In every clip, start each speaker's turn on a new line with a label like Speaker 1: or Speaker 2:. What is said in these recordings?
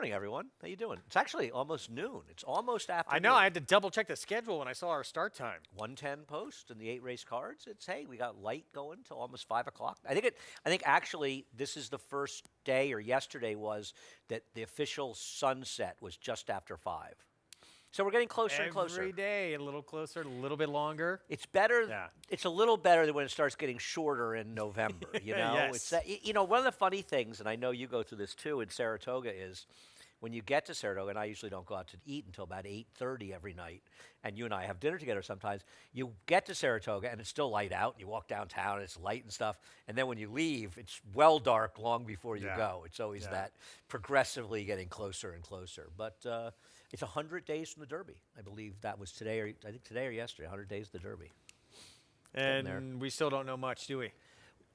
Speaker 1: morning, everyone. How you doing? It's actually almost noon. It's almost
Speaker 2: I
Speaker 1: afternoon.
Speaker 2: know. I had to double check the schedule when I saw our start time.
Speaker 1: 110 post and the 8 race cards. It's hey, we got light going till almost 5 o'clock. I think actually this is the first day, or yesterday was, that the official sunset was just after 5. So we're getting closer and closer.
Speaker 2: Every day, a little closer, a little bit longer.
Speaker 1: It's better.
Speaker 2: Yeah.
Speaker 1: It's a little better than when it starts getting shorter in November. You know,
Speaker 2: Yes.
Speaker 1: it's one of the funny things, and I know you go through this too in Saratoga, is when you get to Saratoga, and I usually don't go out to eat until about 8:30 every night, and you and I have dinner together sometimes. You get to Saratoga and it's still light out, and you walk downtown and it's light and stuff, and then when you leave, it's well dark long before you
Speaker 2: Yeah.
Speaker 1: go. It's always
Speaker 2: Yeah.
Speaker 1: that progressively getting closer and closer. But it's 100 days from the Derby. I believe that was today, or I think today or yesterday. 100 days of the Derby. Getting there.
Speaker 2: And we still don't know much, do we?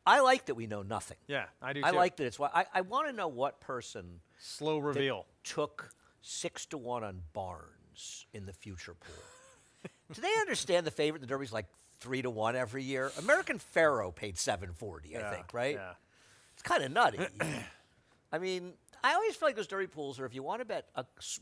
Speaker 1: I like that we know nothing.
Speaker 2: Yeah, I do
Speaker 1: I
Speaker 2: too.
Speaker 1: like that it's why I want to know what person
Speaker 2: Slow
Speaker 1: that
Speaker 2: reveal.
Speaker 1: took 6-1 on Barnes in the future pool. Do they understand the favorite in the Derby's like 3-1 every year? American Pharaoh paid 740, I think, right?
Speaker 2: Yeah.
Speaker 1: It's kind of nutty. I mean, I always feel like those Derby pools are, if you want to bet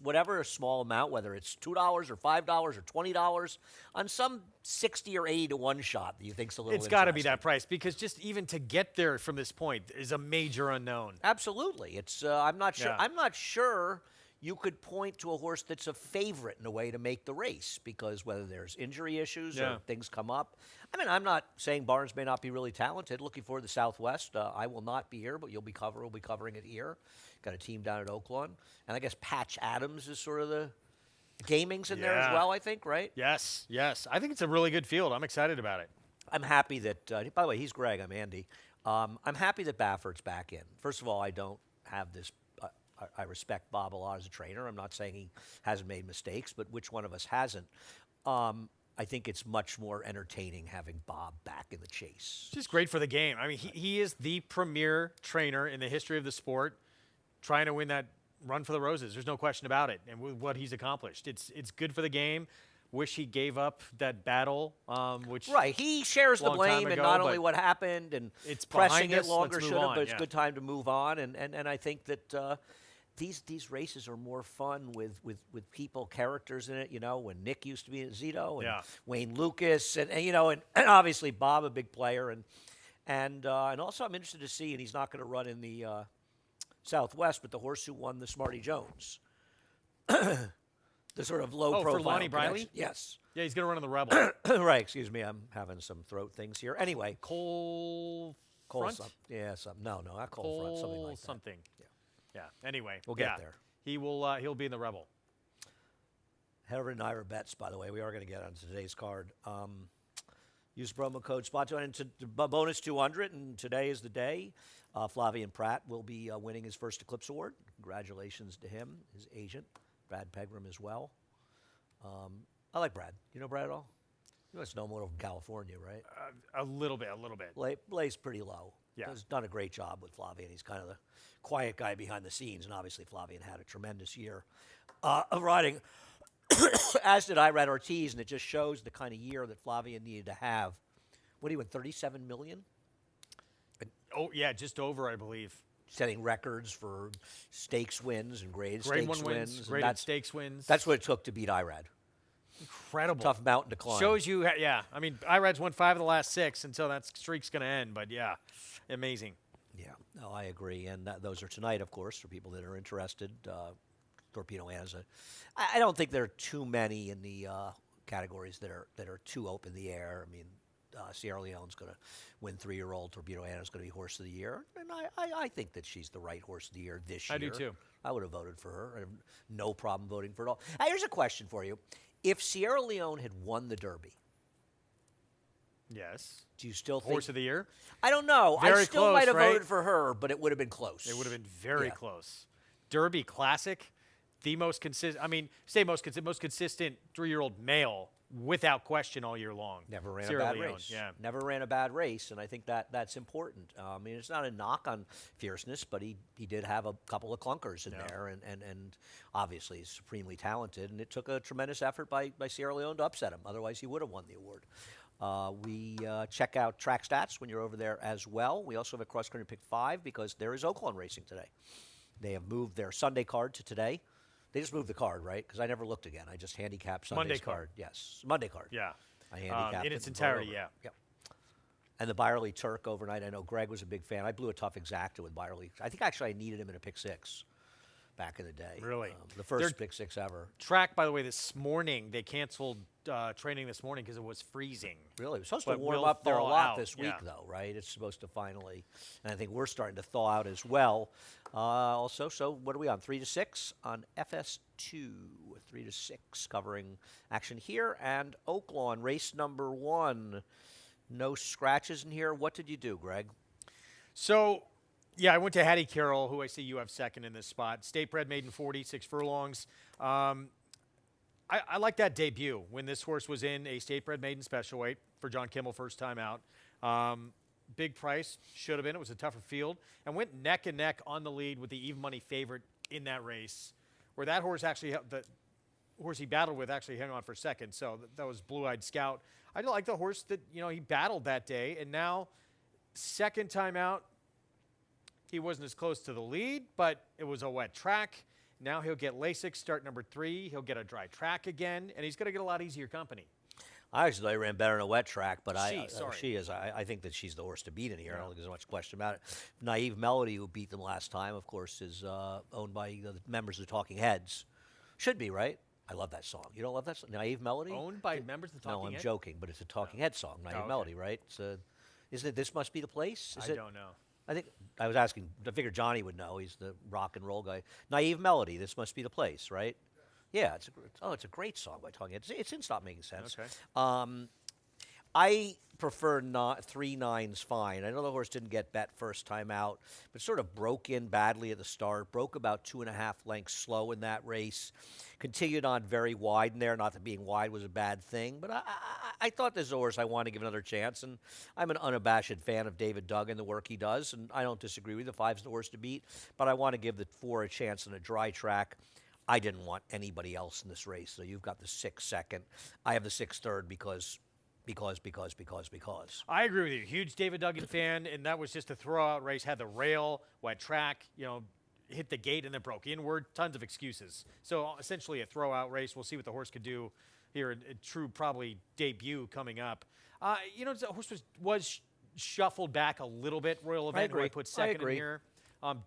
Speaker 1: whatever a small amount, whether it's $2 or $5 or $20, on some 60 or 80 to 1 shot that you think's a little
Speaker 2: It's got to be
Speaker 1: interesting.
Speaker 2: that price because just even to get there from this point is a major unknown.
Speaker 1: Absolutely. It's I'm not sure.
Speaker 2: Yeah.
Speaker 1: I'm not sure you could point to a horse that's a favorite in a way to make the race, because whether there's injury issues
Speaker 2: Yeah.
Speaker 1: or things come up. I mean, I'm not saying Barnes may not be really talented. Looking forward to the Southwest. I will not be here, but we'll be covering it here. Got a team down at Oaklawn, and I guess Patch Adams is sort of the gaming's in there as
Speaker 2: Yeah.
Speaker 1: well. I think, right?
Speaker 2: Yes, yes. I think it's a really good field. I'm excited about it.
Speaker 1: I'm happy that. By the way, he's Greg. I'm Andy. I'm happy that Baffert's back in. First of all, I don't have this. I respect Bob a lot as a trainer. I'm not saying he hasn't made mistakes, but which one of us hasn't? I think it's much more entertaining having Bob back in the chase.
Speaker 2: It's just great for the game. I mean, he is the premier trainer in the history of the sport, trying to win that run for the roses. There's no question about it. And with what he's accomplished, it's good for the game. Wish he gave up that battle, which
Speaker 1: Right, he shares the
Speaker 2: long time
Speaker 1: blame, and
Speaker 2: ago,
Speaker 1: not only
Speaker 2: but
Speaker 1: what happened and
Speaker 2: it's
Speaker 1: pressing
Speaker 2: behind
Speaker 1: it
Speaker 2: us,
Speaker 1: longer
Speaker 2: let's
Speaker 1: should
Speaker 2: move
Speaker 1: have,
Speaker 2: on,
Speaker 1: but it's
Speaker 2: yeah.
Speaker 1: a good time to move on. And I think that these races are more fun with people, characters in it. You know, when Nick used to be at Zito, and
Speaker 2: Yeah.
Speaker 1: Wayne Lucas, and you know, and obviously Bob, a big player, and also I'm interested to see, and he's not going to run in the Southwest, but the horse who won the Smarty Jones. The sort of low profile.
Speaker 2: for Lonnie Briley?
Speaker 1: connection. Yes.
Speaker 2: yeah, he's going to run on the Rebel.
Speaker 1: Right, excuse me, I'm having some throat things here. Anyway,
Speaker 2: Cole
Speaker 1: Cole
Speaker 2: Front?
Speaker 1: yeah, no, not Cole Front, something like that.
Speaker 2: something.
Speaker 1: Yeah.
Speaker 2: Yeah. Anyway,
Speaker 1: We'll get
Speaker 2: yeah.
Speaker 1: there.
Speaker 2: He will. He'll be in the Rebel.
Speaker 1: Head over to Naira Bets, by the way. We are going to get on today's card. Use promo code SPOT200 into bonus 200, and today is the day. Flavian Pratt will be winning his first Eclipse Award. Congratulations to him, his agent, Brad Pegram as well. I like Brad. You know Brad at all? You must know him from California, right?
Speaker 2: A little bit.
Speaker 1: Plays pretty low.
Speaker 2: Yeah.
Speaker 1: Has done a great job with Flavian. He's kind of the quiet guy behind the scenes, and obviously Flavian had a tremendous year of riding, as did Irad Ortiz, and it just shows the kind of year that Flavian needed to have. What do you win, $37 million?
Speaker 2: Oh yeah, just over, I believe.
Speaker 1: Setting records for stakes wins and grade
Speaker 2: Grade
Speaker 1: stakes
Speaker 2: 1 wins,
Speaker 1: and
Speaker 2: graded stakes wins.
Speaker 1: That's what it took to beat Irad.
Speaker 2: incredible.
Speaker 1: Tough mountain to climb.
Speaker 2: Shows you, yeah. I mean, Irad's won 5 of the last 6 until that streak's going to end. But yeah, amazing.
Speaker 1: Yeah, no, I agree. And those are tonight, of course, for people that are interested. Torpedo Anna's I don't think there are too many in the categories that are too up in the air. I mean, Sierra Leone's going to win 3-year-old. Torpedo Anna's going to be horse of the year. And I think that she's the right horse of the year this year.
Speaker 2: I do too.
Speaker 1: I would have voted for her. I have no problem voting for it all. Here's a question for you. If Sierra Leone had won the Derby,
Speaker 2: Yes.
Speaker 1: do you still think?
Speaker 2: Horse of the year?
Speaker 1: I don't know. I
Speaker 2: Very
Speaker 1: still
Speaker 2: close,
Speaker 1: might have
Speaker 2: right?
Speaker 1: voted for her, but it would have been close.
Speaker 2: It would have been very
Speaker 1: Yeah.
Speaker 2: close. Derby Classic, the most consistent. I mean, most consistent 3-year-old male without question all year long.
Speaker 1: Never ran
Speaker 2: Sierra
Speaker 1: a bad
Speaker 2: Leone,
Speaker 1: race.
Speaker 2: Yeah.
Speaker 1: Never ran a bad race, and I think that's important. I mean, it's not a knock on fierceness, but he did have a couple of clunkers in there, and obviously he's supremely talented, and it took a tremendous effort by Sierra Leone to upset him. Otherwise, he would have won the award. We check out track stats when you're over there as well. We also have a cross-country pick 5 because there is Oaklawn racing today. They have moved their Sunday card to today. They just moved the card, right? Because I never looked again. I just handicapped Sunday's
Speaker 2: Monday card.
Speaker 1: Yes, Monday card.
Speaker 2: Yeah.
Speaker 1: I handicapped
Speaker 2: in
Speaker 1: it
Speaker 2: its
Speaker 1: and brought it
Speaker 2: entirety,
Speaker 1: over.
Speaker 2: yeah.
Speaker 1: Yep. And the Byerly Turk overnight. I know Greg was a big fan. I blew a tough exacta with Byerly. I think actually I needed him in a pick six back in the day.
Speaker 2: Really?
Speaker 1: The first
Speaker 2: They're-
Speaker 1: pick six ever.
Speaker 2: Track, by the way, this morning, they canceled training this morning because it was freezing.
Speaker 1: Really? It's supposed
Speaker 2: But
Speaker 1: to warm
Speaker 2: will
Speaker 1: up there a
Speaker 2: thaw
Speaker 1: lot
Speaker 2: out,
Speaker 1: this week,
Speaker 2: yeah.
Speaker 1: though, right? It's supposed to finally, and I think we're starting to thaw out as well. Also, so what are we on? 3 to 6 on FS2. 3 to 6 covering action here and Oaklawn race number 1. No scratches in here. What did you do, Greg?
Speaker 2: So, yeah, I went to Hattie Carroll, who I see you have second in this spot. State bred maiden 40, 6 furlongs. I like that debut when this horse was in a state bred maiden special weight for John Kimmel, first time out. Big price, should have been. It was a tougher field. And went neck and neck on the lead with the even money favorite in that race, where that horse actually, the horse he battled with actually hung on for second. So that was Blue Eyed Scout. I like the horse that, he battled that day. And now, second time out, he wasn't as close to the lead, but it was a wet track. Now he'll get Lasix, start number 3. He'll get a dry track again, and he's going to get a lot easier company.
Speaker 1: I actually thought he ran better in a wet track, but
Speaker 2: Sorry.
Speaker 1: she is. I think that she's the horse to beat in here. I don't think there's much question about it. Naive Melody, who beat them last time, of course, is owned by the members of the Talking Heads. Should be, right? I love that song. You don't love that song? Naive Melody?
Speaker 2: Owned by members of the Talking
Speaker 1: No, I'm
Speaker 2: Heads?
Speaker 1: joking, but it's a Talking Head song, Naive
Speaker 2: okay.
Speaker 1: Melody, right? Isn't it This Must Be the Place?
Speaker 2: I don't know.
Speaker 1: I think I was asking. I figured Johnny would know. He's the rock and roll guy. Naive Melody. This must be the place, right? Yeah. It's a great song by Talking Heads. It's in Stop Making Sense.
Speaker 2: Okay.
Speaker 1: I prefer not 3 9's fine. I know the horse didn't get bet first time out, but sort of broke in badly at the start. Broke about 2.5 lengths slow in that race. Continued on very wide in there. Not that being wide was a bad thing, but I thought this horse I want to give another chance, and I'm an unabashed fan of David Duggan, the work he does, and I don't disagree with the 5's the horse to beat, but I want to give the 4 a chance in a dry track. I didn't want anybody else in this race, so you've got the 6 second. I have the 6 third because.
Speaker 2: I agree with you. Huge David Duggan fan, and that was just a throwout race. Had the rail, wet track, hit the gate and then broke inward. Tons of excuses. So essentially a throwout race. We'll see what the horse could do here in true probably debut coming up. The horse was shuffled back a little bit. Royal Event, who I
Speaker 1: agree.
Speaker 2: put second
Speaker 1: agree.
Speaker 2: in here,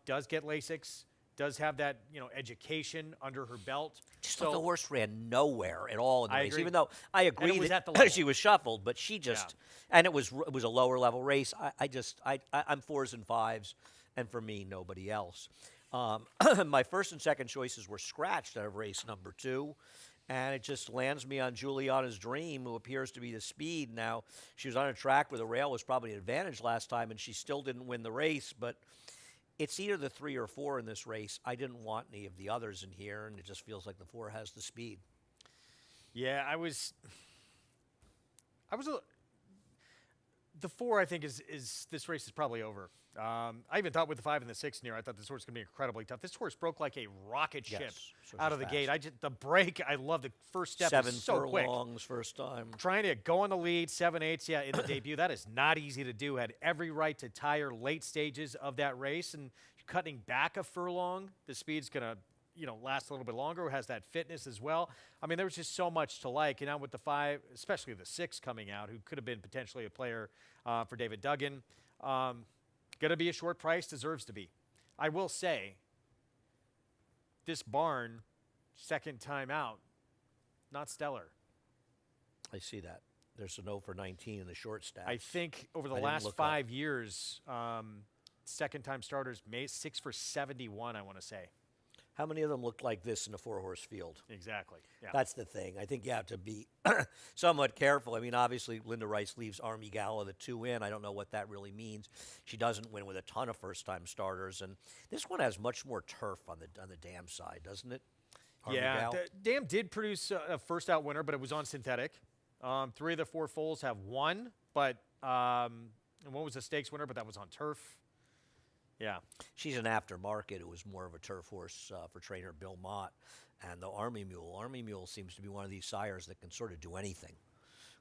Speaker 2: does get Lasix. Does have that, education under her belt.
Speaker 1: Just thought the horse ran nowhere at all in the
Speaker 2: I
Speaker 1: race.
Speaker 2: agree.
Speaker 1: Even though I agree
Speaker 2: was at
Speaker 1: that
Speaker 2: the level.
Speaker 1: she was shuffled, but she just and it was a lower level race. I'm 4s and 5s, and for me nobody else. My first and second choices were scratched out of race number 2. And it just lands me on Juliana's Dream, who appears to be the speed. Now, she was on a track where the rail was probably an advantage last time, and she still didn't win the race, but it's either the 3 or 4 in this race. I didn't want any of the others in here, and it just feels like the 4 has the speed.
Speaker 2: Yeah, the 4, I think, is this race is probably over. I even thought with the 5 and the 6 near, I thought this horse was going to be incredibly tough. This horse broke like a rocket ship
Speaker 1: Yes, so
Speaker 2: out of the
Speaker 1: fast.
Speaker 2: gate. The break, I love the first step.
Speaker 1: 7
Speaker 2: is so quick.
Speaker 1: furlongs first time.
Speaker 2: Trying to go on the lead, 7/8, in the debut. That is not easy to do. Had every right to tire late stages of that race, and cutting back a furlong, the speed's going to last a little bit longer. Has that fitness as well. I mean, there was just so much to like. And now with the 5, especially the 6 coming out, who could have been potentially a player for David Duggan, going to be a short price, deserves to be. I will say, this barn, second time out, not stellar.
Speaker 1: I see that. There's a 0 for 19 in the short stack.
Speaker 2: I think over the
Speaker 1: I didn't
Speaker 2: last
Speaker 1: look
Speaker 2: 5 years, second-time starters, 6 for 71, I want to say.
Speaker 1: How many of them looked like this in a 4-horse field?
Speaker 2: Exactly. Yeah.
Speaker 1: That's the thing. I think you have to be somewhat careful. I mean, obviously, Linda Rice leaves Army Gala the 2 in. I don't know what that really means. She doesn't win with a ton of first-time starters, and this one has much more turf on the dam side, doesn't it? Army Gal?
Speaker 2: The Dam did produce a first-out winner, but it was on synthetic. 3 of the 4 foals have won, but and one was a stakes winner, but that was on turf. Yeah.
Speaker 1: She's an aftermarket. It was more of a turf horse for trainer Bill Mott. And the Army Mule. Army Mule seems to be one of these sires that can sort of do anything.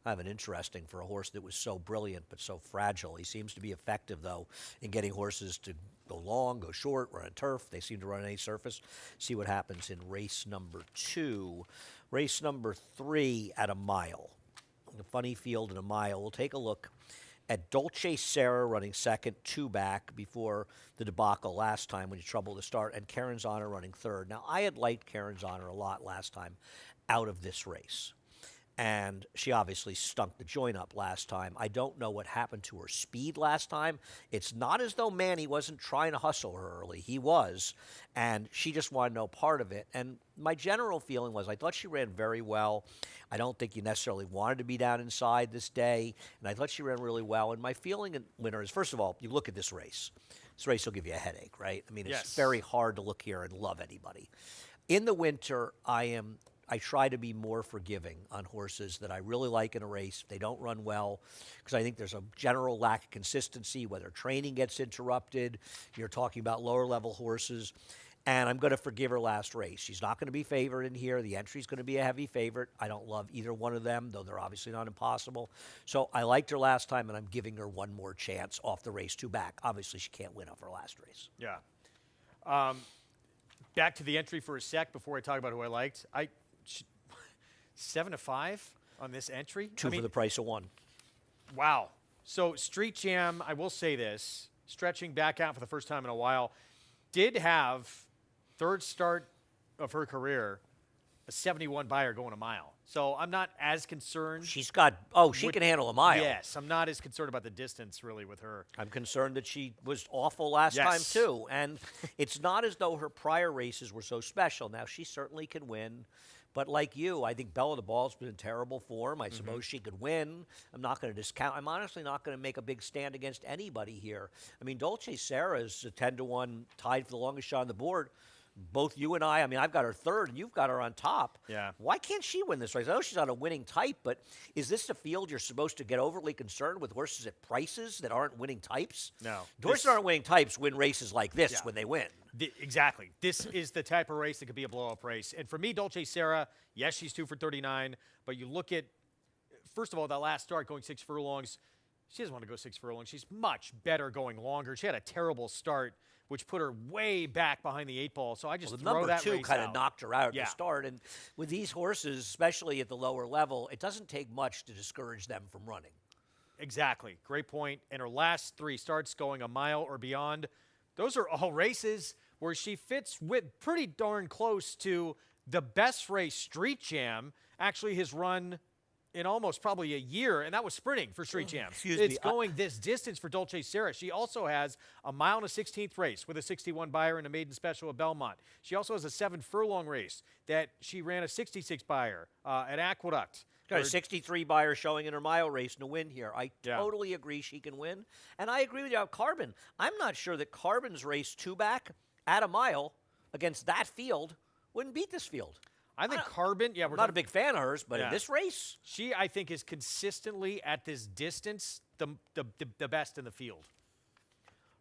Speaker 1: Kind of an interesting for a horse that was so brilliant but so fragile. He seems to be effective, though, in getting horses to go long, go short, run on turf. They seem to run on any surface. See what happens in race number 2. Race number 3 at a mile. The funny field in a mile. We'll take a look at Dolce Sarah running second, 2 back before the debacle last time when he troubled the start, and Karen's Honor running third. Now, I had liked Karen's Honor a lot last time out of this race. And she obviously stunk the joint up last time. I don't know what happened to her speed last time. It's not as though Manny wasn't trying to hustle her early. He was, and she just wanted no part of it. And my general feeling was I thought she ran very well. I don't think you necessarily wanted to be down inside this day, and I thought she ran really well. And my feeling in winter is, first of all, you look at this race. This race will give you a headache, right? I mean, it's
Speaker 2: Yes.
Speaker 1: very hard to look here and love anybody. In the winter, I try to be more forgiving on horses that I really like in a race if they don't run well, because I think there's a general lack of consistency, whether training gets interrupted. You're talking about lower level horses. And I'm going to forgive her last race. She's not going to be favored in here. The entry's going to be a heavy favorite. I don't love either one of them, though they're obviously not impossible. So I liked her last time, and I'm giving her one more chance off the race 2 back. Obviously, she can't win off her last race.
Speaker 2: Yeah. Back to the entry for a sec before I talk about who I liked. 7-5 on this entry.
Speaker 1: 2 for the price of 1.
Speaker 2: Wow. So Street Jam, I will say this, stretching back out for the first time in a while, did have third start of her career, a 71 buyer going a mile. So I'm not as concerned.
Speaker 1: She can handle a mile.
Speaker 2: Yes, I'm not as concerned about the distance really with her.
Speaker 1: I'm concerned that she was awful last time,
Speaker 2: Yes.
Speaker 1: too. And it's not as though her prior races were so special. Now, she certainly can win. But like you, I think Bella the Ball's been in terrible form. I suppose she could win. I'm not going to discount. I'm honestly not going to make a big stand against anybody here. I mean, Dolce Sarah is a 10-1 tied for the longest shot on the board. Both you and I mean, I've got her third, and you've got her on top.
Speaker 2: Yeah.
Speaker 1: Why can't she win this race? I know she's not a winning type, but is this a field you're supposed to get overly concerned with horses at prices that aren't winning types?
Speaker 2: No.
Speaker 1: Horses that aren't winning types win races like this
Speaker 2: Yeah.
Speaker 1: when they win.
Speaker 2: Exactly. This is the type of race that could be a blow-up race. And for me, Dolce Sarah, yes, she's 2 for 39, but you look at, first of all, that last start going 6 furlongs, she doesn't want to go 6 furlongs. She's much better going longer. She had a terrible start, which put her way back behind the 8 ball. So I just
Speaker 1: Well, the
Speaker 2: throw
Speaker 1: number
Speaker 2: that
Speaker 1: 2
Speaker 2: race
Speaker 1: kind of
Speaker 2: out.
Speaker 1: knocked her out at
Speaker 2: Yeah.
Speaker 1: the start. And with these horses, especially at the lower level, it doesn't take much to discourage them from running.
Speaker 2: Exactly. Great point. And her last 3 starts going a mile or beyond, those are all races where she fits with pretty darn close to the best race Street Jam actually has run in almost probably a year, and that was sprinting for Street Jam.
Speaker 1: Excuse
Speaker 2: it's
Speaker 1: me,
Speaker 2: going this distance for Dolce Sarah. She also has a mile and a 16th race with a 61 buyer and a maiden special at Belmont. She also has a 7 furlong race that she ran a 66 buyer at Aqueduct.
Speaker 1: Got a
Speaker 2: Or-
Speaker 1: 63 buyer showing in her mile race and a win here. I
Speaker 2: Yeah.
Speaker 1: totally agree she can win. And I agree with you about Carbon. I'm not sure that Carbon's race 2 back at a mile against that field wouldn't beat this field.
Speaker 2: I think Carbon, yeah,
Speaker 1: I'm
Speaker 2: we're
Speaker 1: not a
Speaker 2: talking-
Speaker 1: big fan of hers, but
Speaker 2: Yeah.
Speaker 1: in this race,
Speaker 2: She, I think, is consistently at this distance the best in the field.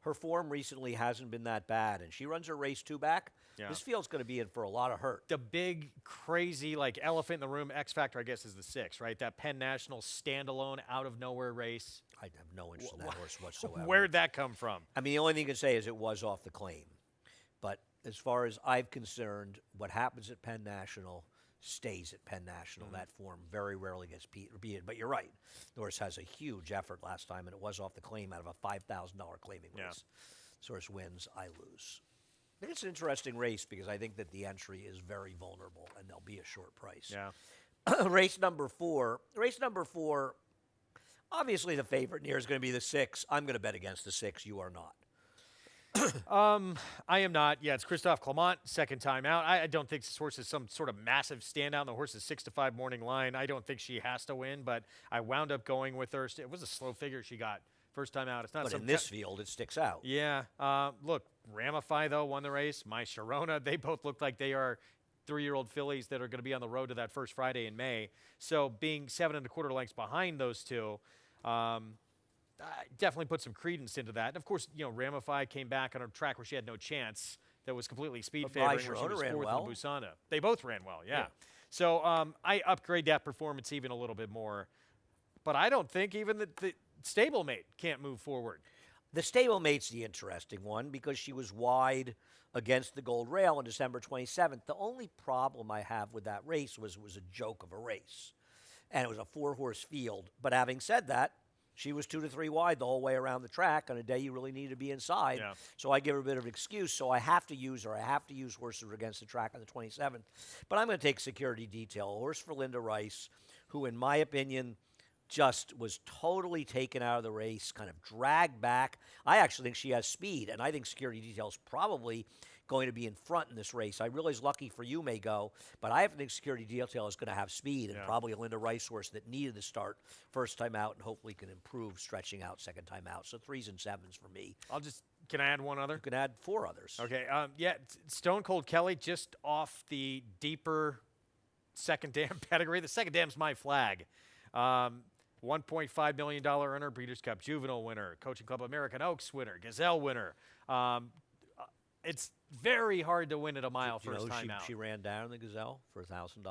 Speaker 1: her form recently hasn't been that bad. And she runs her race 2 back.
Speaker 2: Yeah.
Speaker 1: This field's going to be in for a lot of hurt.
Speaker 2: The big, crazy, like elephant in the room X factor, I guess, is the 6, right? That Penn National standalone, out of nowhere race.
Speaker 1: I have no interest in that horse whatsoever.
Speaker 2: Where'd that come from?
Speaker 1: I mean, the only thing you can say is it was off the claim. But as far as I'm concerned, what happens at Penn National stays at Penn National. That form very rarely gets repeated. But you're right. The horse has a huge effort last time, and it was off the claim out of a $5,000 claiming
Speaker 2: Yeah.
Speaker 1: race. This horse wins, I lose. I think it's an interesting race because I think that the entry is very vulnerable, and there'll be a short price.
Speaker 2: Yeah.
Speaker 1: Race number 4. Race number 4, obviously the favorite in here is going to be the 6. I'm going to bet against the 6. You are not.
Speaker 2: I am not. Yeah, it's Christophe Clement, second time out. I don't think this horse is some sort of massive standout. The horse is 6-5 morning line. I don't think she has to win, but I wound up going with her. It was a slow figure she got first time out. It's not
Speaker 1: But
Speaker 2: some
Speaker 1: in this field, it sticks out.
Speaker 2: Yeah. Look, Ramify, though, won the race. My Sharona, they both look like they are 3-year-old fillies that are going to be on the road to that first Friday in May. So being 7 1/4 lengths behind those two, I definitely put some credence into that. And of course, Ramify came back on a track where she had no chance. That was completely speed
Speaker 1: But Mai
Speaker 2: favoring, where she
Speaker 1: Sharona
Speaker 2: was
Speaker 1: ran
Speaker 2: 4th
Speaker 1: well.
Speaker 2: in Busana. They both ran well, yeah.
Speaker 1: Yeah.
Speaker 2: So I upgrade that performance even a little bit more. but I don't think even the stablemate can't move forward.
Speaker 1: The stablemate's the interesting one because she was wide against the gold rail on December 27th. The only problem I have with that race was it was a joke of a race, and it was a 4-horse field. But having said that, she was 2 to 3 wide the whole way around the track on a day you really need to be inside.
Speaker 2: Yeah.
Speaker 1: So I give her a bit of an excuse. So I have to use her. I have to use horses against the track on the 27th. But I'm going to take Security Detail, a horse for Linda Rice, who, in my opinion, just was totally taken out of the race, kind of dragged back. I actually think she has speed, and I think Security Detail is probably going to be in front in this race. I realize Lucky for You may go, but I think Security Detail is going to have speed and probably a Linda Rice horse that needed to start first time out and hopefully can improve stretching out second time out. So 3s and 7s for me.
Speaker 2: Can I add one other?
Speaker 1: You can add 4 others.
Speaker 2: Okay. Stone Cold Kelly just off the deeper second dam pedigree. The second dam's My Flag. $1.5 million earner, Breeders' Cup Juvenile winner, Coaching Club American Oaks winner, Gazelle winner. It's very hard to win at a mile first time out.
Speaker 1: She ran down the Gazelle for $1,000.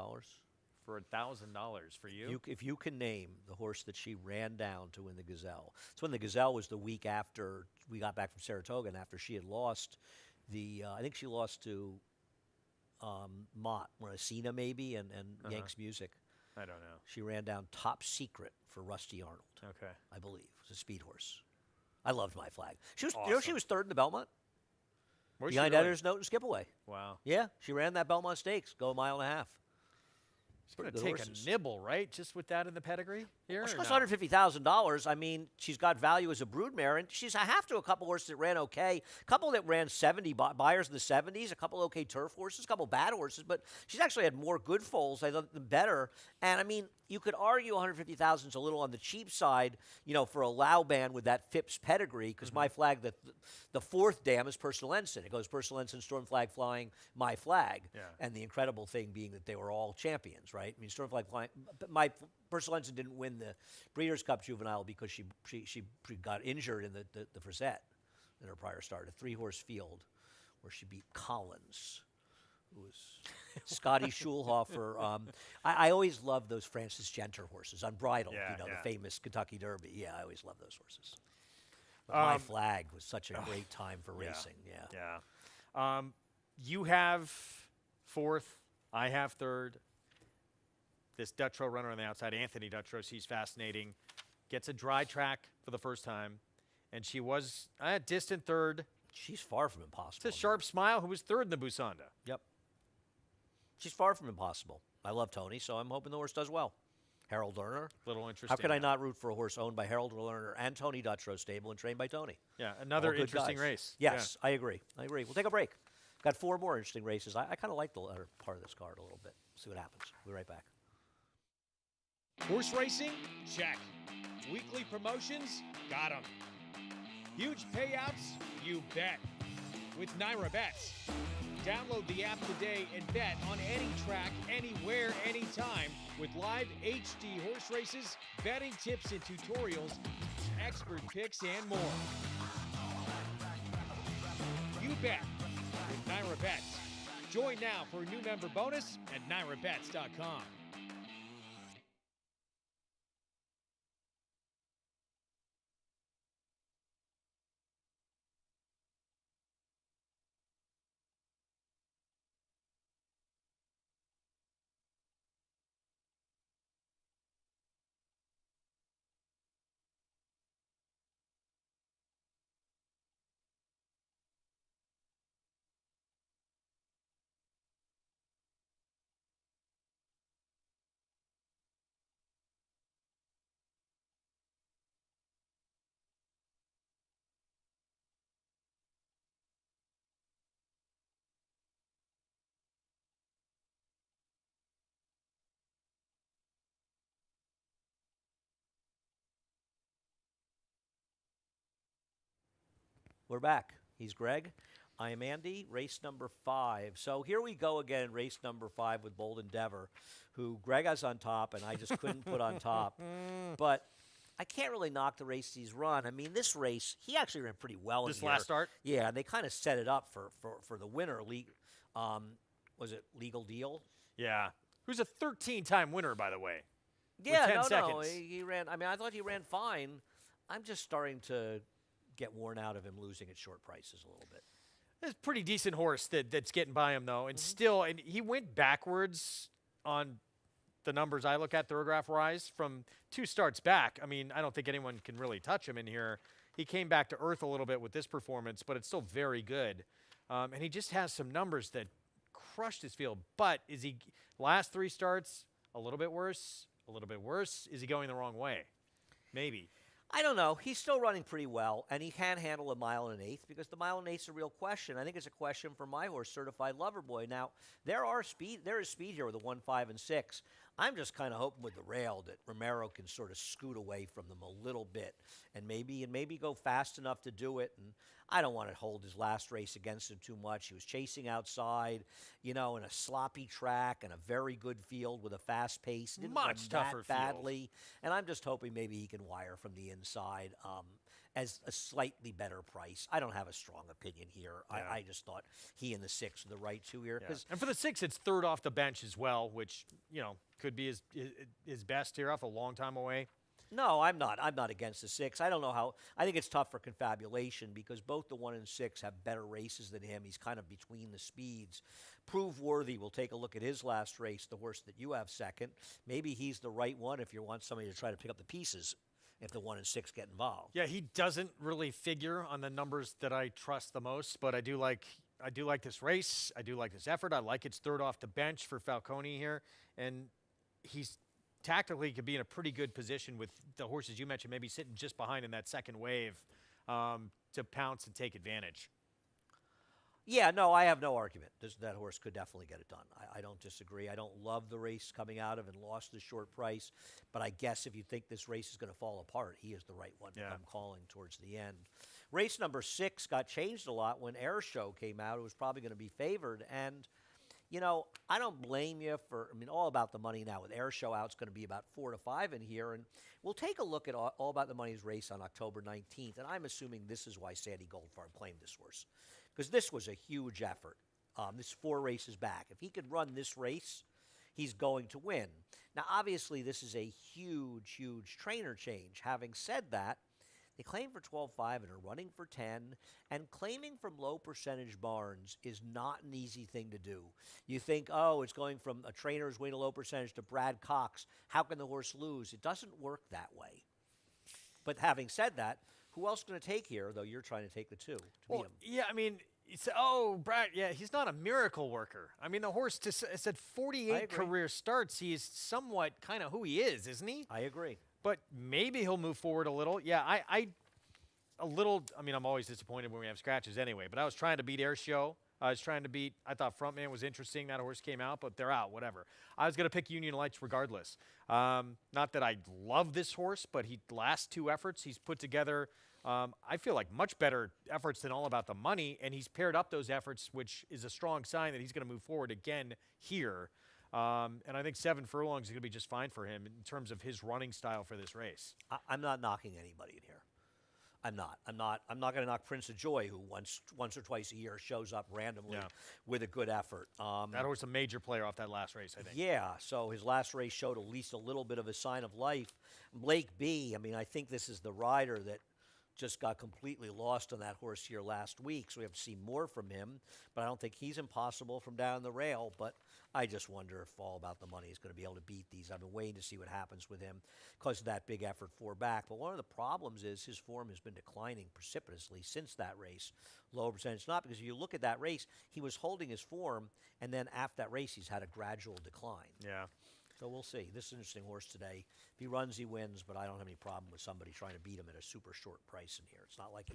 Speaker 2: For $1,000 for you?
Speaker 1: If you can name the horse that she ran down to win the Gazelle. It's when the Gazelle was the week after we got back from Saratoga and after she had lost I think she lost to Mott, Morosina maybe, and Yanks Music.
Speaker 2: I don't know.
Speaker 1: She ran down Top Secret for Rusty Arnold.
Speaker 2: Okay.
Speaker 1: I believe. It was a speed horse. I loved My Flag. She was,
Speaker 2: Awesome.
Speaker 1: she was third in the Belmont.
Speaker 2: Was she
Speaker 1: Behind
Speaker 2: really?
Speaker 1: Editor's Note and Skip Away.
Speaker 2: Wow.
Speaker 1: Yeah, she ran that Belmont Stakes, go a mile and a half.
Speaker 2: She's going to
Speaker 1: Pretty good
Speaker 2: take
Speaker 1: horses.
Speaker 2: a nibble, right? Just with that in the pedigree here?
Speaker 1: Well, she
Speaker 2: or
Speaker 1: costs
Speaker 2: no?
Speaker 1: $150,000. I mean, she's got value as a broodmare, and she's a couple horses that ran okay, a couple that ran 70 buyers in the 70s, a couple okay turf horses, a couple bad horses, but she's actually had more good foals, I thought, than better. And I mean, you could argue $150,000 is a little on the cheap side, for a Lauban with that Phipps pedigree, because My Flag, the 4th dam is Personal Ensign. It goes Personal Ensign, Storm Flag Flying, My Flag.
Speaker 2: Yeah.
Speaker 1: And the incredible thing being that they were all champions, right? I mean, Storm Flag Flying, but Personal Ensign didn't win the Breeders' Cup Juvenile because she got injured in the Frisette in her prior start, a 3-horse field where she beat Collins, who was Scotty Schulhofer. I always loved those Francis Genter horses, Unbridled, the famous Kentucky Derby. Yeah, I always loved those horses. But My Flag was such a great time for racing. Yeah.
Speaker 2: You have 4th. I have 3rd. This Dutrow runner on the outside, Anthony Dutrow, he's fascinating. Gets a dry track for the first time. And she was a distant 3rd.
Speaker 1: She's far from impossible.
Speaker 2: It's a Sharp Smile, who was 3rd in the Busanda.
Speaker 1: Yep. She's far from impossible. I love Tony, so I'm hoping the horse does well. Harold Lerner.
Speaker 2: Little interesting.
Speaker 1: How could I not root for a horse owned by Harold Lerner and Tony Dutrow stable and trained by Tony?
Speaker 2: Yeah, another
Speaker 1: All good
Speaker 2: interesting
Speaker 1: guys.
Speaker 2: race.
Speaker 1: Yes, I agree. We'll take a break. Got 4 more interesting races. I kind of like the latter part of this card a little bit. See what happens. We'll be right back.
Speaker 3: Horse racing? Check. Weekly promotions? Got 'em. Huge payouts? You bet. With Naira Bets. Download the app today and bet on any track, anywhere, anytime with live HD horse races, betting tips and tutorials, expert picks, and more. You bet with Naira Bets. Join now for a new member bonus at NairaBets.com.
Speaker 1: We're back. He's Greg. I am Andy. Race number 5. So here we go again, race number 5 with Bold Endeavor, who Greg has on top, and I just couldn't put on top. But I can't really knock the race he's run. I mean, this race, he actually ran pretty well
Speaker 2: This
Speaker 1: in here.
Speaker 2: last start?
Speaker 1: Yeah, and they kind of set it up for the winner. Was it Legal Deal?
Speaker 2: Yeah. Who's a 13-time winner, by the way.
Speaker 1: Yeah,
Speaker 2: 10
Speaker 1: no,
Speaker 2: seconds.
Speaker 1: he ran. I mean, I thought he ran fine. I'm just starting to get worn out of him losing at short prices a little bit.
Speaker 2: It's a pretty decent horse that's getting by him though, and still, and he went backwards on the numbers I look at, Thoroughgraph Rise, from 2 starts back. I mean, I don't think anyone can really touch him in here. He came back to earth a little bit with this performance, but it's still very good. And he just has some numbers that crushed his field. But is he last 3 starts a little bit worse? A little bit worse? Is he going the wrong way? Maybe.
Speaker 1: I don't know. He's still running pretty well, and he can handle a mile and an eighth because the mile and eighth is a real question. I think it's a question for my horse, Certified Lover Boy. Now, there is speed here with a 1, 5, and 6. I'm just kind of hoping with the rail that Romero can sort of scoot away from them a little bit and maybe go fast enough to do it. And I don't want to hold his last race against him too much. He was chasing outside, in a sloppy track and a very good field with a fast pace. Didn't run
Speaker 2: Much tougher
Speaker 1: that
Speaker 2: field.
Speaker 1: badly. And I'm just hoping maybe he can wire from the inside as a slightly better price. I don't have a strong opinion here.
Speaker 2: Yeah.
Speaker 1: I just thought he and the 6 are the right 2 here.
Speaker 2: Yeah.
Speaker 1: 'Cause
Speaker 2: And for the 6, it's third off the bench as well, which could be his best here off a long time away.
Speaker 1: No, I'm not. I'm not against the 6. I don't know how. I think it's tough for confabulation because both the 1 and 6 have better races than him. He's kind of between the speeds. Prove Worthy. We'll take a look at his last race, the horse that you have second. Maybe he's the right one if you want somebody to try to pick up the pieces if the 1 and 6 get involved.
Speaker 2: Yeah, he doesn't really figure on the numbers that I trust the most, but I do like this race. I do like this effort. I like it's third off the bench for Falcone here, and he's tactically could be in a pretty good position with the horses you mentioned, maybe sitting just behind in that second wave to pounce and take advantage.
Speaker 1: Yeah, no, I have no argument. That horse could definitely get it done. I don't disagree. I don't love the race coming out of and lost the short price, but I guess if you think this race is going to fall apart, he is the right one
Speaker 2: Yeah.
Speaker 1: I'm calling towards the end. Race number 6 got changed a lot when Air Show came out. It was probably going to be favored, and I don't blame you for, All About the Money now with Air Show out, it's going to be about 4 to 5 in here. And we'll take a look at All About the Money's race on October 19th. And I'm assuming this is why Sandy Goldfarb claimed this horse. Because this was a huge effort. This 4 races back. If he could run this race, he's going to win. Now, obviously, this is a huge, huge trainer change. Having said that, they claim for 12.5 and are running for 10, and claiming from low percentage barns is not an easy thing to do. You think, it's going from a trainer who's winning a low percentage to Brad Cox. How can the horse lose? It doesn't work that way. But having said that, who else going to take here, though you're trying to take the 2 to beat him?
Speaker 2: Yeah, Brad, he's not a miracle worker. The horse said 48
Speaker 1: agree.
Speaker 2: career starts. He is somewhat kind of who he is, isn't he?
Speaker 1: I agree.
Speaker 2: But maybe he'll move forward a little. Yeah, I'm always disappointed when we have scratches anyway, but I was trying to beat Air Show. I thought Frontman was interesting. That horse came out, but they're out, whatever. I was going to pick Union Lights regardless. Not that I love this horse, but last 2 efforts he's put together, I feel like much better efforts than All About the Money, and he's paired up those efforts, which is a strong sign that he's going to move forward again here. And I think 7 furlongs is going to be just fine for him in terms of his running style for this race.
Speaker 1: I'm not knocking anybody in here. I'm not going to knock Prince of Joy, who once or twice a year shows up randomly
Speaker 2: Yeah.
Speaker 1: with a good effort.
Speaker 2: That horse a major player off that last race, I think.
Speaker 1: Yeah, so his last race showed at least a little bit of a sign of life. Blake B, I think this is the rider that just got completely lost on that horse here last week, so we have to see more from him. But I don't think he's impossible from down the rail. But I just wonder if All About the Money is going to be able to beat these. I've been waiting to see what happens with him because of that big effort 4 back. But one of the problems is his form has been declining precipitously since that race. Low percentage, not because if you look at that race, he was holding his form, and then after that race, he's had a gradual decline.
Speaker 2: Yeah.
Speaker 1: So we'll see. This is an interesting horse today. If he runs, he wins, but I don't have any problem with somebody trying to beat him at a super short price in here. It's not like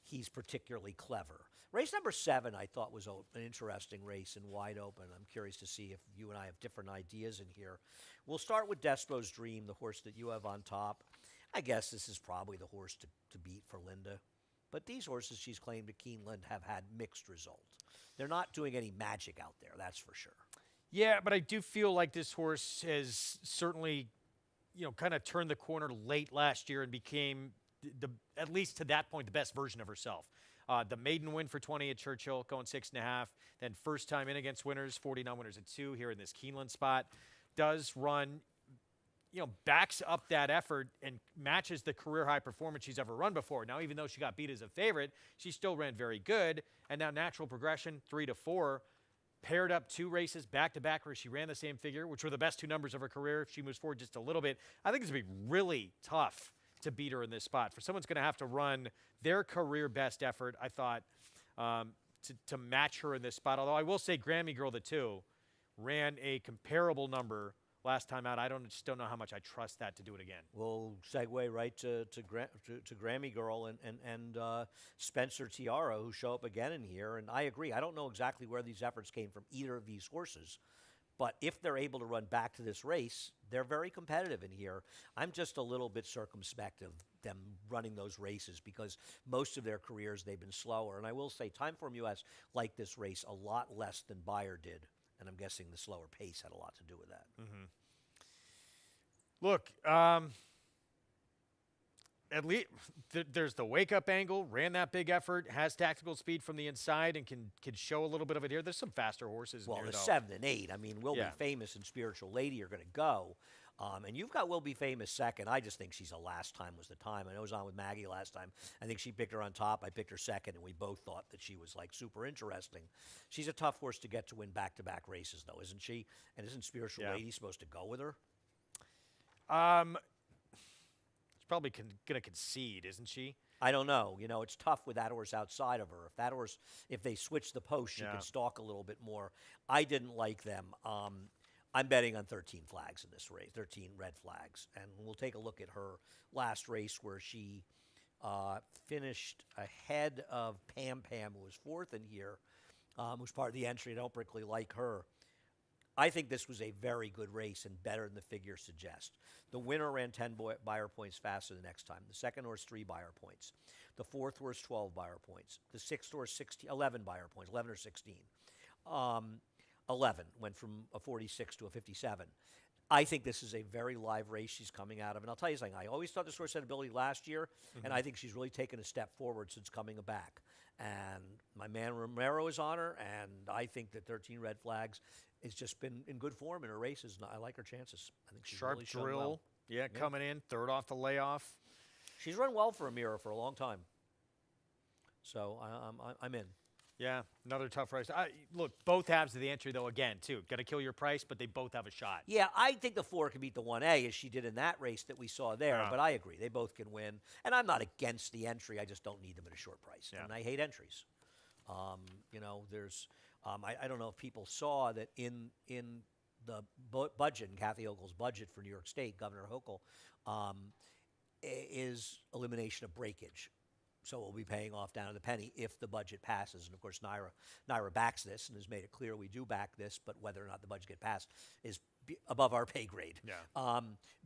Speaker 1: he's particularly clever. Race number 7 I thought was an interesting race and wide open. I'm curious to see if you and I have different ideas in here. We'll start with Despo's Dream, the horse that you have on top. I guess this is probably the horse to beat for Linda. But these horses she's claimed to Keeneland have had mixed results. They're not doing any magic out there, that's for sure.
Speaker 2: Yeah, but I do feel like this horse has certainly, kind of turned the corner late last year and became, at least to that point, the best version of herself. The maiden win for 20 at Churchill, going 6.5. Then first time in against winners, 49 winners at 2 here in this Keeneland spot. Does run backs up that effort and matches the career high performance she's ever run before. Now, even though she got beat as a favorite, she still ran very good. And now natural progression, 3-4, paired up 2 races back-to-back where she ran the same figure, which were the best 2 numbers of her career. If she moves forward just a little bit, I think it's going to be really tough to beat her in this spot. For someone's going to have to run their career best effort, I thought, to match her in this spot. Although I will say Grammy Girl, the 2, ran a comparable number last time out. I just don't know how much I trust that to do it again.
Speaker 1: We'll segue right to Grammy Girl and Spencer Tiara, who show up again in here. And I agree. I don't know exactly where these efforts came from either of these horses. But if they're able to run back to this race, they're very competitive in here. I'm just a little bit circumspect of them running those races because most of their careers they've been slower. And I will say Timeform US liked this race a lot less than Beyer did. And I'm guessing the slower pace had a lot to do with that.
Speaker 2: Look, at least there's the wake-up angle, ran that big effort, has tactical speed from the inside, and can show a little bit of it here. There's some faster horses in
Speaker 1: Well,
Speaker 2: here,
Speaker 1: the
Speaker 2: though.
Speaker 1: 7 and 8. I mean, Will
Speaker 2: Yeah.
Speaker 1: Be Famous and Spiritual Lady are going to go. And you've got Will Be Famous second. I just think she's a last time was the time. I know I was on with Maggie last time. I think she picked her on top. I picked her second, and we both thought that she was, like, super interesting. She's a tough horse to get to win back-to-back races, though, isn't she? And isn't Spiritual
Speaker 2: Yeah.
Speaker 1: Lady supposed to go with her?
Speaker 2: She's probably going to concede, isn't she?
Speaker 1: I don't know. You know, it's tough with that horse outside of her. If they switch the post, she
Speaker 2: Yeah.
Speaker 1: can stalk a little bit more. I didn't like them. I'm betting on 13 flags in this race, 13 red flags. And we'll take a look at her last race where she finished ahead of Pam Pam, who was 4th in here, who's part of the entry. I don't particularly like her. I think this was a very good race and better than the figures suggest. The winner ran 10 Beyer points faster the next time. The second horse, 3 Beyer points. The 4th horse, 12 Beyer points. The 6th horse, 11 Beyer points, 11 or 16. 11 went from a 46 to a 57. I think this is a very live race she's coming out of. And I'll tell you something, I always thought this horse had ability last year, and I think she's really taken a step forward since coming back. And my man Romero is on her, and I think that 13 red flags has just been in good form in her races. And I like her chances. I think she's
Speaker 2: Sharp
Speaker 1: really shown
Speaker 2: drill.
Speaker 1: well.
Speaker 2: Yeah, coming in, 3rd off the layoff.
Speaker 1: She's run well for Amira for a long time. So I'm in.
Speaker 2: Yeah, another tough race. Look, both halves of the entry, though, again, too. Got to kill your price, but they both have a shot.
Speaker 1: Yeah, I think the 4 can beat the 1A as she did in that race that we saw there.
Speaker 2: Yeah.
Speaker 1: But I agree, they both can win. And I'm not against the entry. I just don't need them at a short price.
Speaker 2: Yeah.
Speaker 1: And I hate entries. There's I don't know if people saw that in the budget, in Kathy Hochul's budget for New York State, Governor Hochul, is elimination of breakage. So we'll be paying off down to the penny if the budget passes. And, of course, Naira backs this and has made it clear we do back this, but whether or not the budget gets passed is above our pay grade.
Speaker 2: Yeah.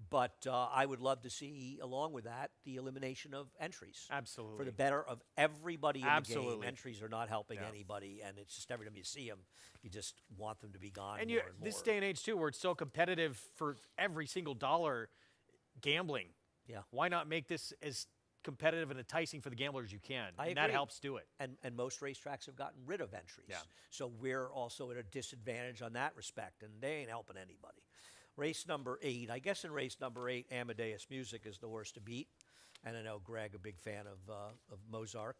Speaker 1: But I would love to see, along with that, the elimination of entries.
Speaker 2: Absolutely.
Speaker 1: For the better of everybody in the
Speaker 2: Absolutely.
Speaker 1: game. Entries are not helping
Speaker 2: Yeah.
Speaker 1: anybody, and it's just every time you see them, you just want them to be gone
Speaker 2: And
Speaker 1: more and more.
Speaker 2: this day and age, too, where it's so competitive for every single dollar gambling.
Speaker 1: Yeah.
Speaker 2: Why not make this as competitive and enticing for the gamblers you can?
Speaker 1: I
Speaker 2: and that
Speaker 1: agree.
Speaker 2: helps do it.
Speaker 1: And most racetracks have gotten rid of entries.
Speaker 2: Yeah.
Speaker 1: So we're also at a disadvantage on that respect, and they ain't helping anybody. Race number 8. I guess in race number 8, Amadeus Music is the horse to beat. And I know Greg, a big fan of Mozart.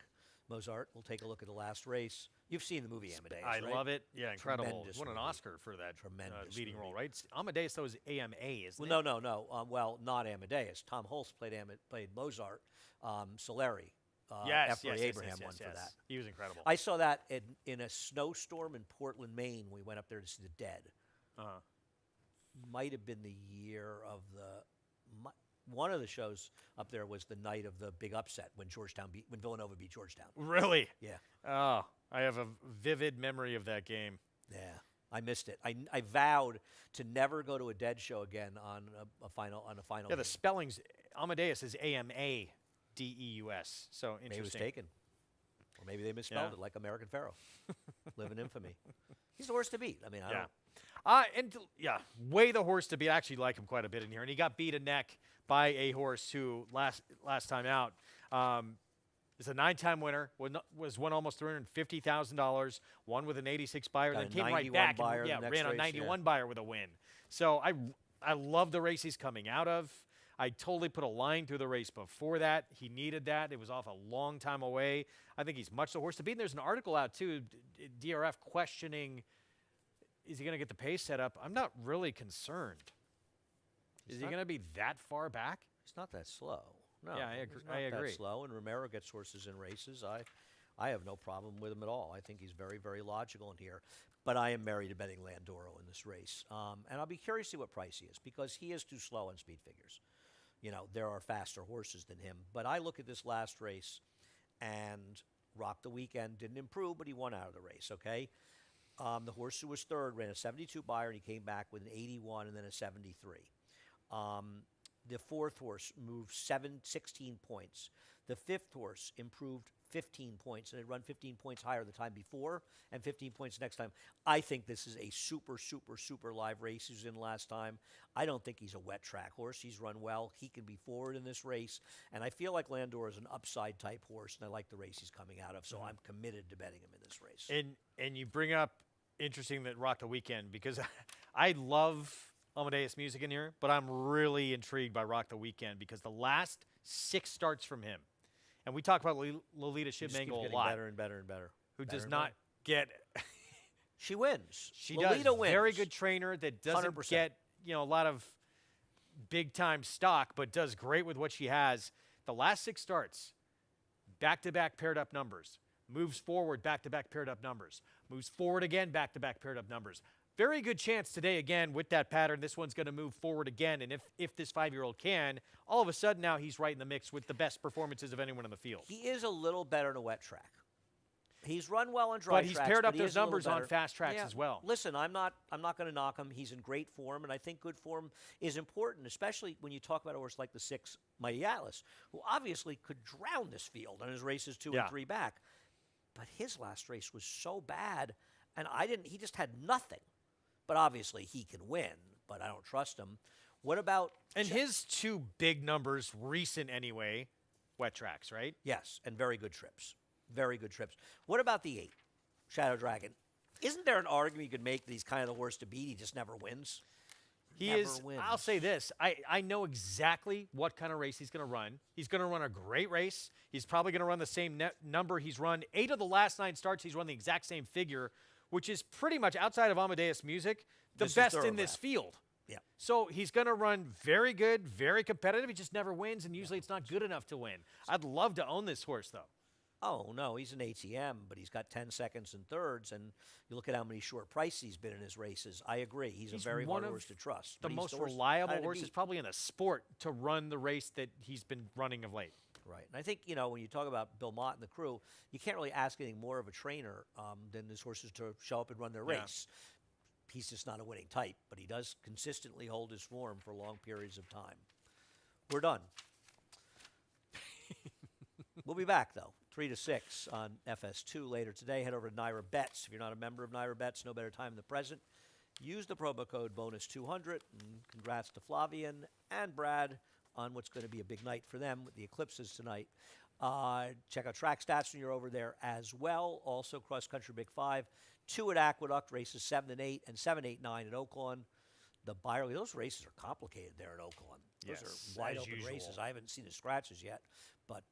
Speaker 1: We'll take a look at the last race. You've seen the movie Amadeus,
Speaker 2: I
Speaker 1: right?
Speaker 2: love it. Yeah, incredible.
Speaker 1: Tremendous
Speaker 2: Won an
Speaker 1: movie.
Speaker 2: Oscar for that
Speaker 1: Tremendous
Speaker 2: leading role,
Speaker 1: movie.
Speaker 2: right? Amadeus, though, is AMA, isn't
Speaker 1: Well,
Speaker 2: it?
Speaker 1: no. Well, not Amadeus. Tom Hulce played Mozart. Solari.
Speaker 2: Yes,
Speaker 1: F. Ray
Speaker 2: yes,
Speaker 1: Abraham
Speaker 2: yes,
Speaker 1: won
Speaker 2: yes,
Speaker 1: for
Speaker 2: yes.
Speaker 1: that.
Speaker 2: He was incredible.
Speaker 1: I saw that in a snowstorm in Portland, Maine. We went up there to see The Dead.
Speaker 2: Uh-huh.
Speaker 1: Might have been the year of one of the shows up there was the night of the big upset when Villanova beat Georgetown.
Speaker 2: Really?
Speaker 1: Yeah,
Speaker 2: Oh, I have a vivid memory of that game.
Speaker 1: yeah. I missed it. I vowed to never go to a Dead show again on a final
Speaker 2: Yeah,
Speaker 1: game.
Speaker 2: the spellings, Amadeus is AMADEUS. So
Speaker 1: Maybe it was
Speaker 2: interesting.
Speaker 1: taken. Or maybe they misspelled
Speaker 2: Yeah.
Speaker 1: it like American Pharaoh. Live in infamy. He's the worst to beat. I mean, I
Speaker 2: Yeah.
Speaker 1: don't.
Speaker 2: Way the horse to beat. I actually like him quite a bit in here. And he got beat a neck by a horse who last time out is a 9-time winner, won almost $350,000, won with an 86 Beyer,
Speaker 1: Got
Speaker 2: then
Speaker 1: a
Speaker 2: came right
Speaker 1: 91
Speaker 2: back
Speaker 1: Beyer
Speaker 2: and
Speaker 1: the next
Speaker 2: ran a
Speaker 1: race,
Speaker 2: 91 Beyer with a win. So I I love the race he's coming out of. I totally put a line through the race before that. He needed that. It was off a long time away. I think he's much the horse to beat. And there's an article out, too, DRF questioning, is he going to get the pace set up? I'm not really concerned. Is he going to be that far back?
Speaker 1: He's not that slow. No,
Speaker 2: Yeah,
Speaker 1: he's not
Speaker 2: I agree.
Speaker 1: that slow, and Romero gets horses in races. I have no problem with him at all. I think he's very, very logical in here. But I am married to betting Landoro in this race. And I'll be curious to see what price he is, because he is too slow on speed figures. You know, there are faster horses than him. But I look at this last race, and Rock the Weekend didn't improve, but he won out of the race, okay? The horse who was third ran a 72 Beyer, and he came back with an 81 and then a 73. The fourth horse moved 16 points. The fifth horse improved 15 points, and it run 15 points higher the time before and 15 points next time. I think this is a super, super, super live race he's in last time. I don't think he's a wet track horse. He's run well. He can be forward in this race, and I feel like Landor is an upside type horse, and I like the race he's coming out of, so I'm committed to betting him in this race.
Speaker 2: And you bring up interesting that Rock the Weekend, because I love Amadeus Music in here, but I'm really intrigued by Rock the Weekend because the last 6 starts from him, and we talk about Lolita
Speaker 1: She just keeps
Speaker 2: Shibmangle a
Speaker 1: getting
Speaker 2: lot,
Speaker 1: better and better and better.
Speaker 2: who
Speaker 1: Better
Speaker 2: does
Speaker 1: and
Speaker 2: not
Speaker 1: better.
Speaker 2: get.
Speaker 1: She wins.
Speaker 2: She
Speaker 1: Lolita
Speaker 2: does.
Speaker 1: wins.
Speaker 2: Very good trainer that doesn't
Speaker 1: 100%.
Speaker 2: get a lot of big time stock, but does great with what she has. The last 6 starts, back-to-back paired up numbers. Moves forward, back-to-back paired up numbers. Moves forward again, back-to-back paired up numbers. Very good chance today, again, with that pattern, this one's going to move forward again. And if this 5-year-old can, all of a sudden now he's right in the mix with the best performances of anyone in the field.
Speaker 1: He is a little better in a wet track. He's run well on dry
Speaker 2: But he's
Speaker 1: tracks,
Speaker 2: paired
Speaker 1: but
Speaker 2: up
Speaker 1: he
Speaker 2: those
Speaker 1: is a little
Speaker 2: numbers on
Speaker 1: better.
Speaker 2: fast tracks
Speaker 1: Yeah,
Speaker 2: as well.
Speaker 1: Listen, I'm not going to knock him. He's in great form, and I think good form is important, especially when you talk about a horse like the 6 Mighty Atlas, who obviously could drown this field on his races 2
Speaker 2: Yeah.
Speaker 1: and 3 back. But his last race was so bad, and he just had nothing. But obviously he can win, but I don't trust him. What about
Speaker 2: And his 2 big numbers, recent anyway, wet tracks, right?
Speaker 1: Yes, and very good trips. Very good trips. What about the 8, Shadow Dragon? Isn't there an argument you could make that he's kind of the horse to beat? He just never wins.
Speaker 2: He
Speaker 1: Never
Speaker 2: is.
Speaker 1: wins.
Speaker 2: I'll say this. I know exactly what kind of race he's going to run. He's going to run a great race. He's probably going to run the same number he's run. 8 of the last 9 starts, he's run the exact same figure, which is pretty much outside of Amadeus Music, the
Speaker 1: This is
Speaker 2: best in this
Speaker 1: thoroughbred.
Speaker 2: field.
Speaker 1: Yeah.
Speaker 2: So he's going to run very good, very competitive. He just never wins, and usually it's not good enough to win. I'd love to own this horse, though.
Speaker 1: Oh, no, he's an ATM, but he's got 10 seconds and thirds, and you look at how many short prices he's been in his races. I agree. He's a very
Speaker 2: one
Speaker 1: hard
Speaker 2: of
Speaker 1: horse to trust.
Speaker 2: The
Speaker 1: but he's
Speaker 2: most
Speaker 1: horse
Speaker 2: reliable
Speaker 1: kinda to
Speaker 2: horses
Speaker 1: beat.
Speaker 2: probably in the sport to run the race that he's been running of late.
Speaker 1: Right. And I think, when you talk about Bill Mott and the crew, you can't really ask anything more of a trainer than his horses to show up and run their
Speaker 2: Yeah.
Speaker 1: race. He's just not a winning type, but he does consistently hold his form for long periods of time. We're done. We'll be back, though, 3 to 6 on FS2 later today. Head over to Naira Bets. If you're not a member of Naira Bets, no better time than the present. Use the promo code BONUS200. And congrats to Flavian and Brad on what's going to be a big night for them with the eclipses tonight. Check out track stats when you're over there as well. Also, cross country Big 5, 2 at Aqueduct, races 7 and 8, and 7, 8, 9 at Oaklawn. The Byerly, those races are complicated there at Oaklawn. Those
Speaker 2: Yes,
Speaker 1: are wide
Speaker 2: as
Speaker 1: open
Speaker 2: usual.
Speaker 1: races. I haven't seen the scratches yet, but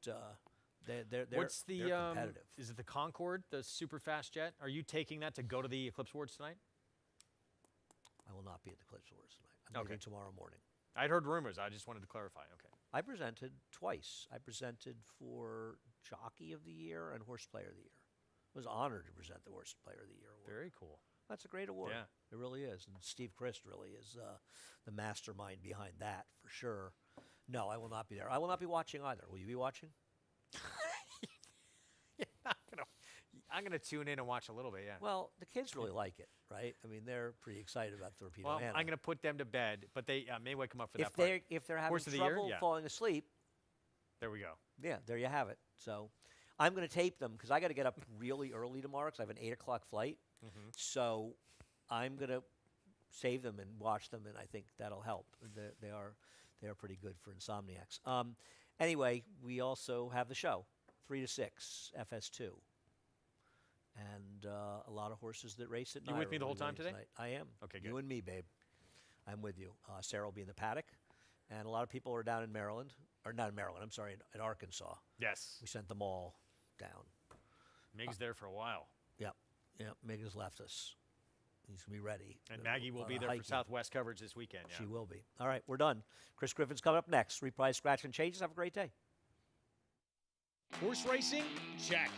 Speaker 1: they're
Speaker 2: What's the
Speaker 1: they're competitive.
Speaker 2: Is it the Concorde, the super fast jet? Are you taking that to go to the Eclipse Awards tonight?
Speaker 1: I will not be at the Eclipse Awards tonight. I'm
Speaker 2: Okay.
Speaker 1: leaving tomorrow morning.
Speaker 2: I'd heard rumors. I just wanted to clarify. Okay.
Speaker 1: I presented twice. I presented for Jockey of the Year and Horse Player of the Year. I was honored to present the Horse Player of the Year award.
Speaker 2: Very cool.
Speaker 1: That's a great award.
Speaker 2: Yeah.
Speaker 1: It really is. And Steve Christ really is the mastermind behind that for sure. No, I will not be there. I will not be watching either. Will you be watching?
Speaker 2: I'm gonna tune in and watch a little bit. Yeah.
Speaker 1: Well, the kids really like it, right? I mean, they're pretty excited about Torpedo
Speaker 2: Well,
Speaker 1: Hannah.
Speaker 2: I'm gonna put them to bed, but they may wake them up for that part.
Speaker 1: If they're having
Speaker 2: Horse of the Year?
Speaker 1: trouble
Speaker 2: Yeah.
Speaker 1: falling asleep,
Speaker 2: There we go.
Speaker 1: yeah, there you have it. So I'm going to tape them because I got to get up really early tomorrow because I have an 8 o'clock flight. So I'm going to save them and watch them, and I think that'll help. They are pretty good for insomniacs. Anyway, we also have the show, 3 to 6, FS2. And a lot of horses that race at
Speaker 2: You with
Speaker 1: Naira
Speaker 2: me the
Speaker 1: will
Speaker 2: whole
Speaker 1: be
Speaker 2: time
Speaker 1: running
Speaker 2: today?
Speaker 1: tonight. I am.
Speaker 2: Okay,
Speaker 1: You
Speaker 2: good.
Speaker 1: and me, babe. I'm with you. Sarah will be in the paddock, and a lot of people are down in Maryland, or not in Maryland, I'm sorry, in Arkansas.
Speaker 2: Yes.
Speaker 1: We sent them all down.
Speaker 2: Mig's there for a while.
Speaker 1: Yep, Mig has left us. He's going to be ready.
Speaker 2: And Maggie will be there for Southwest coverage this weekend. Yeah.
Speaker 1: She will be. All right, we're done. Chris Griffin's coming up next. Reprise, scratch, and changes. Have a great day.
Speaker 3: Horse racing? Check.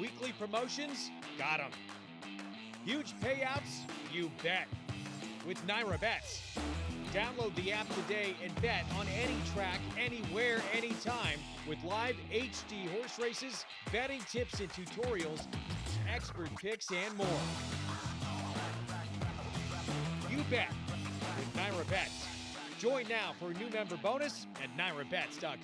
Speaker 3: Weekly promotions? Got them. Huge payouts? You bet. With Naira Bets. Download the app today and bet on any track, anywhere, anytime with live HD horse races, betting tips and tutorials, expert picks, and more. You bet with Naira Bets. Join now for a new member bonus at NairaBets.com.